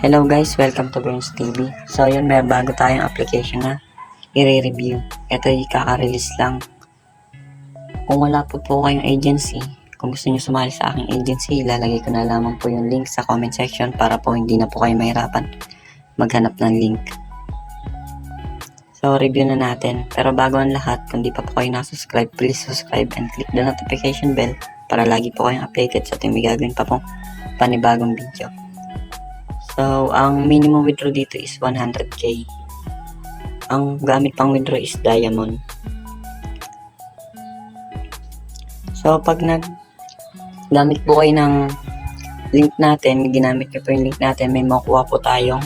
Hello guys, welcome to Burns TV. So yun, may bago tayong application na i-review. Ito ay kaka-release lang. Kung wala po kayong agency, kung gusto nyo sumali sa aking agency, ilalagay ko na lamang po yung link sa comment section para po hindi na po kayo mahirapan maghanap ng link. So review na natin. Pero bago ang lahat, kung di pa po kayo na-subscribe, please subscribe and click the notification bell para lagi po kayong updated sa tuwing may gagawin pa pong panibagong video. So, ang minimum withdraw dito is 100k. Ang gamit pang withdraw is diamond. So, pag gamit po kayo ng link natin, ginamit nyo po yung link natin, may makuha po tayong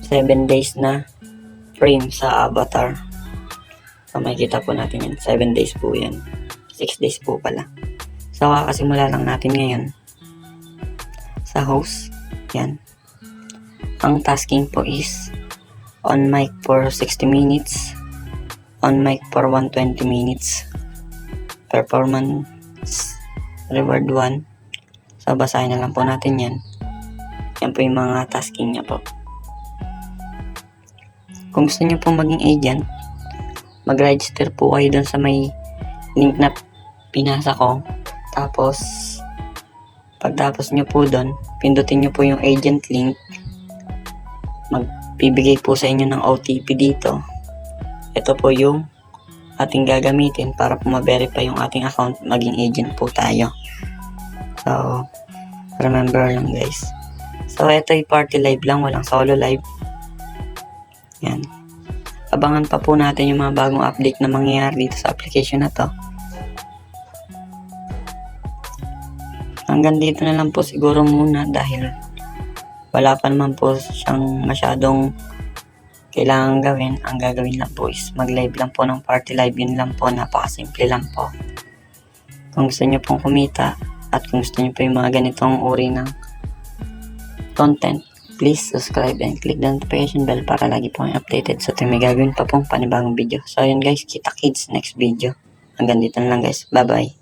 7 days na frame sa avatar. So, makikita po natin yan. 7 days po yan. 6 days po pala. So, kakasimula lang natin ngayon sa host. Yan. Ang tasking po is on mic for 60 minutes, on mic for 120 minutes, performance reward 1. So basahin na lang po natin yan. Yan po yung mga tasking niya po. Kung gusto niyo po maging agent, mag-register po kayo dun sa may link na pinasa ko. Tapos pagtapos nyo po doon, pindutin nyo po yung agent link. Magbibigay po sa inyo ng OTP dito. Ito po yung ating gagamitin para po ma-verify yung ating account, maging agent po tayo. So, remember lang guys. So, ito yung party live lang, walang solo live. Yan. Abangan pa po natin yung mga bagong update na mangyayari dito sa application na to. Hanggang dito na lang po siguro muna dahil wala pa naman po siyang masyadong kailangan gawin. Ang gagawin lang po is mag-live lang po ng party live. Yun lang po, napakasimple lang po. Kung gusto nyo pong kumita at kung gusto nyo po yung mga ganitong uri ng content, please subscribe and click the notification bell para lagi po kayo updated sa tuwing may gagawin pa pong panibagong video. So yun guys, kita kids next video. Hanggang dito na lang guys. Bye bye.